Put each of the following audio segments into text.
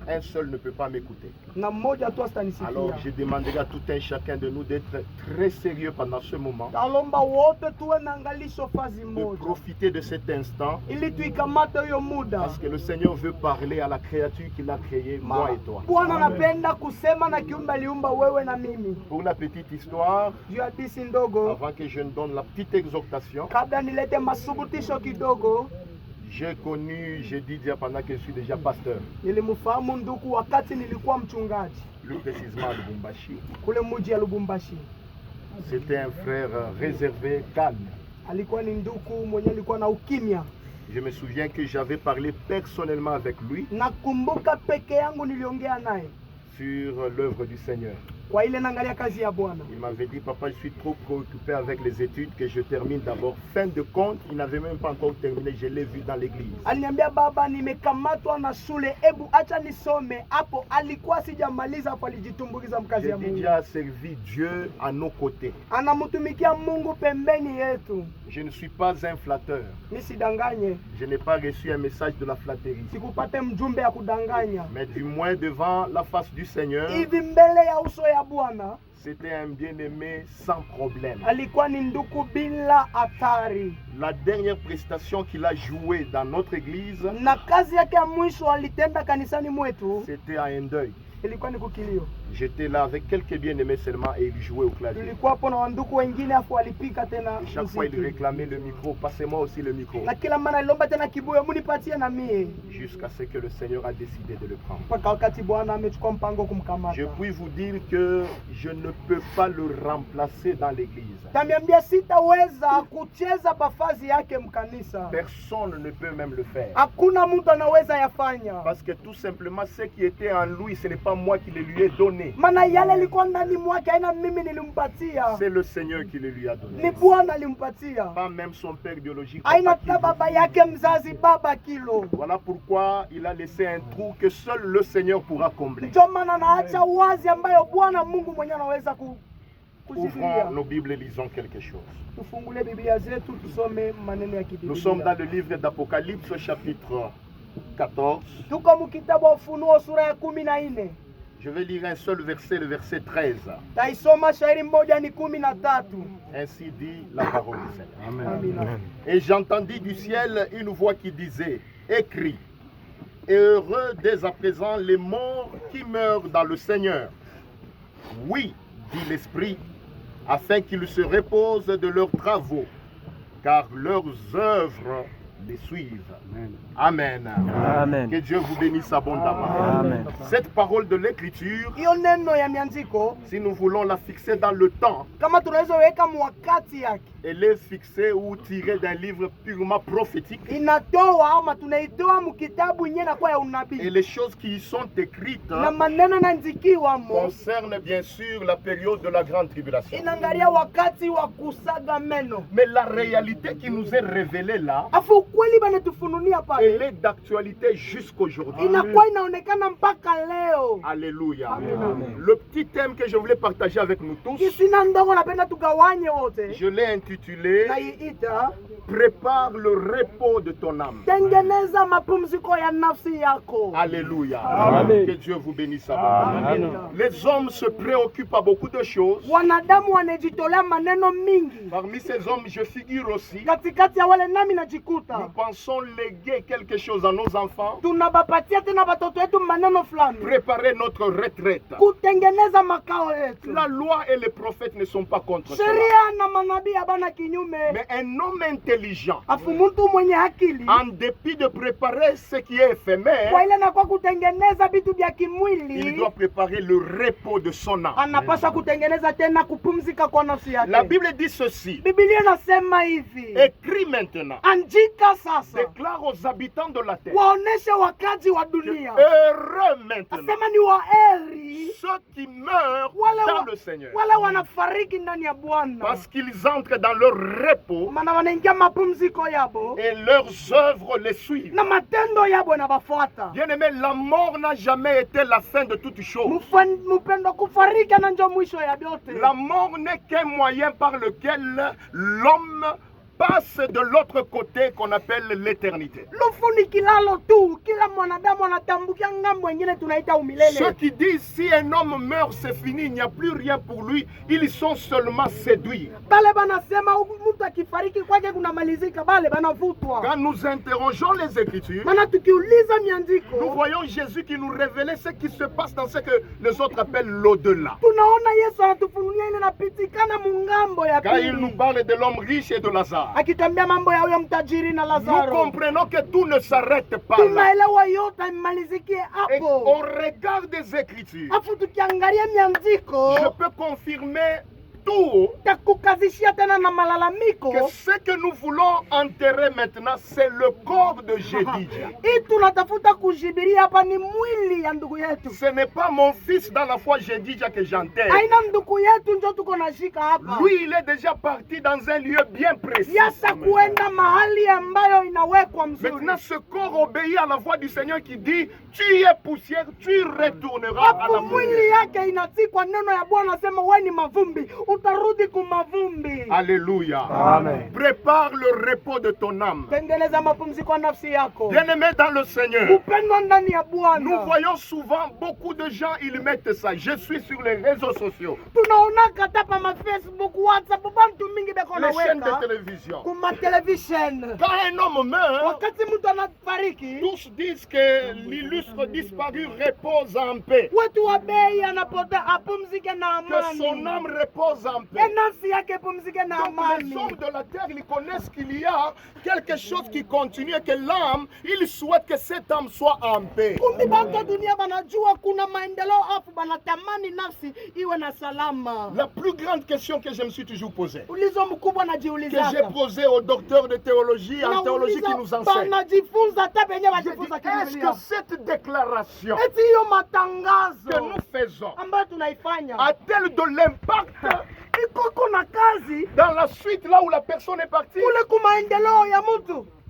Un seul ne peut pas m'écouter. Alors je demanderai à tout un chacun de nous d'être très sérieux pendant ce moment, de profiter de cet instant, parce que le Seigneur veut parler à la créature qu'il a créée, moi et toi. Pour la petite histoire, avant que je ne donne la petite exhortation, j'ai connu, j'ai dit déjà pendant que je suis déjà pasteur, plus précisément à Lubumbashi. C'était un frère réservé, calme. Je me souviens que j'avais parlé personnellement avec lui sur l'œuvre du Seigneur. Il m'avait dit, papa, je suis trop préoccupé avec les études que je termine d'abord. Fin de compte, il n'avait même pas encore terminé, je l'ai vu dans l'église. J'ai déjà servi Dieu à nos côtés. Je ne suis pas un flatteur. Je n'ai pas reçu un message de la flatterie. Mais du moins devant la face du Seigneur, c'était un bien-aimé sans problème. La dernière prestation qu'il a jouée dans notre église, c'était à un deuil. J'étais là avec quelques bien-aimés seulement et il jouait au clavier. Chaque fois il réclamait le micro, passez-moi aussi le micro. Jusqu'à ce que le Seigneur a décidé de le prendre. Je puis vous dire que je ne peux pas le remplacer dans l'église. Personne ne peut même le faire. Parce que tout simplement ce qui était en lui, ce n'est pas moi qui le lui ai donné. C'est le Seigneur qui le lui a donné. Pas même son père biologique. Voilà pourquoi il a laissé un trou que seul le Seigneur pourra combler. Ouvrons nos Bibles et lisons quelque chose. Nous sommes dans le livre d'Apocalypse chapitre 14. Je vais lire un seul verset, le verset 13. Ainsi dit la parole du Seigneur. Amen. Et j'entendis du ciel une voix qui disait, écris, et heureux dès à présent les morts qui meurent dans le Seigneur. Oui, dit l'Esprit, afin qu'ils se reposent de leurs travaux, car leurs œuvres les suivent. Amen. Amen. Que Dieu vous bénisse abondamment. Amen. Cette parole de l'Écriture, si nous voulons la fixer dans le temps, elle est fixée ou tirée d'un livre purement prophétique. Et les choses qui y sont écrites concernent bien sûr la période de la grande tribulation. Mais la réalité qui nous est révélée là, elle est d'actualité jusqu'aujourd'hui. Alléluia. Amen. Le petit thème que je voulais partager avec nous tous, je l'ai intitulé Prépare le repos de ton âme. Alléluia. Amen. Que Dieu vous bénisse. Amen. Les hommes se préoccupent à beaucoup de choses. Parmi ces hommes, je figure aussi. Nous pensons léguer quelque chose à nos enfants. Préparer notre retraite. La loi et les prophètes ne sont pas contre cela. Mais un homme intelligent, en dépit de préparer ce qui est éphémère, il doit préparer le repos de son âme. La Bible dit ceci. Écris maintenant. Déclare aux habitants de la terre. Heureux maintenant ceux qui meurent dans le Seigneur, parce qu'ils entrent dans leur repos et leurs œuvres les suivent. Bien aimé, la mort n'a jamais été la fin de toute chose. La mort n'est qu'un moyen par lequel l'homme passe de l'autre côté qu'on appelle l'éternité. Ceux qui disent si un homme meurt, c'est fini, il n'y a plus rien pour lui, ils sont seulement séduits. Quand nous interrogeons les Écritures, nous voyons Jésus qui nous révélait ce qui se passe dans ce que les autres appellent l'au-delà. Quand il nous parle de l'homme riche et de Lazare, nous comprenons que tout ne s'arrête pas là. Et on regarde des Écritures. Je peux confirmer tout que ce que nous voulons enterrer maintenant, c'est le corps de Jedidja. Ce n'est pas mon fils dans la foi Jedidja que j'enterre. Lui, il est déjà parti dans un lieu bien précis. Maintenant, ce corps obéit à la voix du Seigneur qui dit: tu es poussière, tu retourneras à la poussière. Alléluia. Amen. Prépare le repos de ton âme. Bien-aimé dans le Seigneur, nous voyons souvent beaucoup de gens, ils mettent ça. Je suis sur les réseaux sociaux, les chaînes de télévision. Quand un homme meurt, tous disent que l'illustre disparu repose en paix, que son âme repose en paix. Donc les hommes de la terre, ils connaissent qu'il y a quelque chose qui continue et que l'âme, ils souhaitent que cette âme soit en paix. La plus grande question que je me suis toujours posée, que j'ai posée au docteur de théologie, en théologie qui nous enseigne, est-ce que cette déclaration que nous faisons a-t-elle de l'impact dans la suite là où la personne est partie?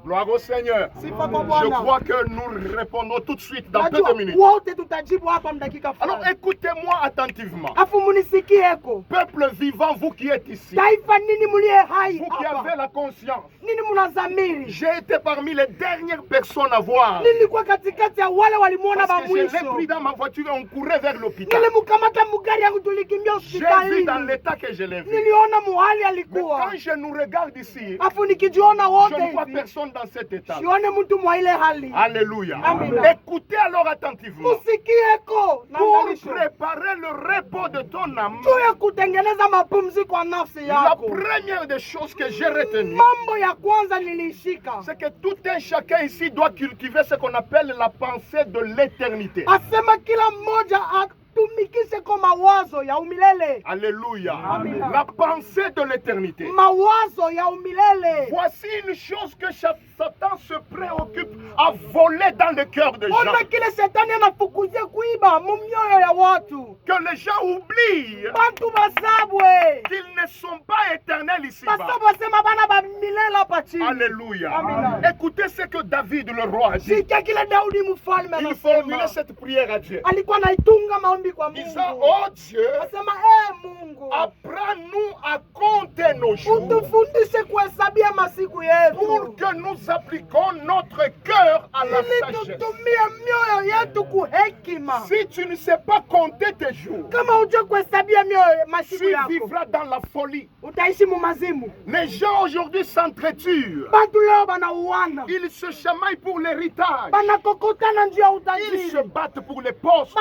Gloire au Seigneur. Je crois que nous répondrons tout de suite dans peu de minutes. Alors écoutez-moi attentivement. Peuple vivant, vous qui êtes ici, vous qui avez la conscience, j'ai été parmi les dernières personnes à voir. Parce que je l'ai pris dans ma voiture et on courait vers l'hôpital. J'ai vu dans l'état que je l'ai vu. Mais quand je nous regarde ici, je ne vois personne dans cet état. Alléluia. Écoutez alors attentivement. Pour préparer le repos de ton âme, la première des choses que j'ai retenues, c'est que tout un chacun ici doit cultiver ce qu'on appelle la pensée de l'éternité. Alléluia. La pensée de l'éternité. Voici une chose que Satan se préoccupe à voler dans le cœur des gens. Que les gens oublient qu'ils ne sont pas éternels ici-bas. Alléluia. Écoutez ce que David le roi a dit. Il formulait cette prière à Dieu, disant: oh Dieu, apprends-nous à compter nos jours pour que nous appliquions notre cœur à la sagesse. Si tu ne sais pas compter tes jours, tu vivras dans la folie. Les gens aujourd'hui s'entretuent. Ils se chamaillent pour l'héritage. Ils se battent pour les postes,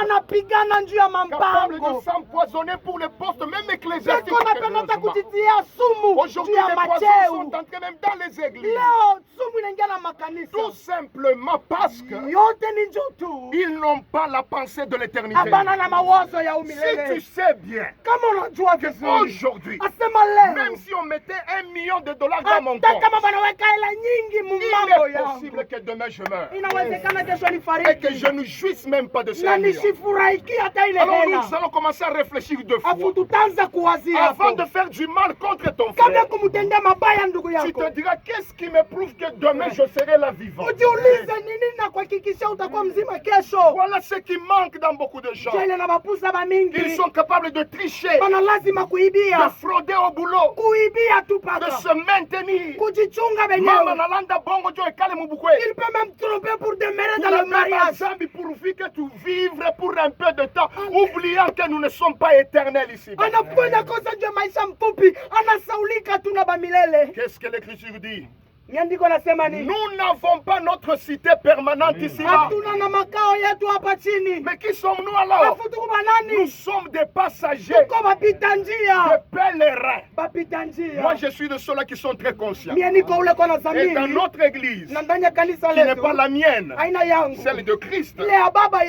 capables de s'empoisonner pour les postes, même ecclésiastiques. Aujourd'hui, les poisons sont entrés même dans les églises. Tout simplement parce qu'ils n'ont pas la pensée de l'éternité. Si tu sais bien qu'aujourd'hui, même si on mettait $1 million dans mon compte, il est possible que demain je meure et que je ne jouisse même pas de ce million. Alors nous allons commencer à réfléchir deux fois avant de faire du mal contre ton frère. Tu te diras: qu'est-ce qui me prouve que demain je serai là vivant? kesho. Voilà ce qui manque dans beaucoup de gens. Jele na bapusa ba mingi. Ils sont capables de tricher, Bana lazima de kuibia. frauder au boulot, Kuibia tu de paka. se maintenir. Kujichunga Mama benyewe. nalanda bongo jo ekale mubukwe. Il peut même tromper pour demeurer Pour dans le le mariage. mariage, pourvu que tu vivres pour un peu de temps, oubliant que nous ne sommes pas éternels ici. Anafanya kosa juu ya maisha mfupi, anasaulika tu na bamilele. Qu'est-ce que l'Écriture dit? Nyandiko nasema nini? Nous n'avons pas notre cité permanente ici. Hatuna na makao yetu hapa chini. Mais qui sommes-nous alors? Afu tuko banani? Nous sommes des passagers, Tuko bapita njia. des pèlerins. Bapita njia. Moi, je suis de ceux-là qui sont très conscients. Mie niko ule kwa na Et dans zamiri. notre église, Na ndani ya kanisa qui n'est letu. pas la mienne, Aina yangu. celle de Christ, Ile ya baba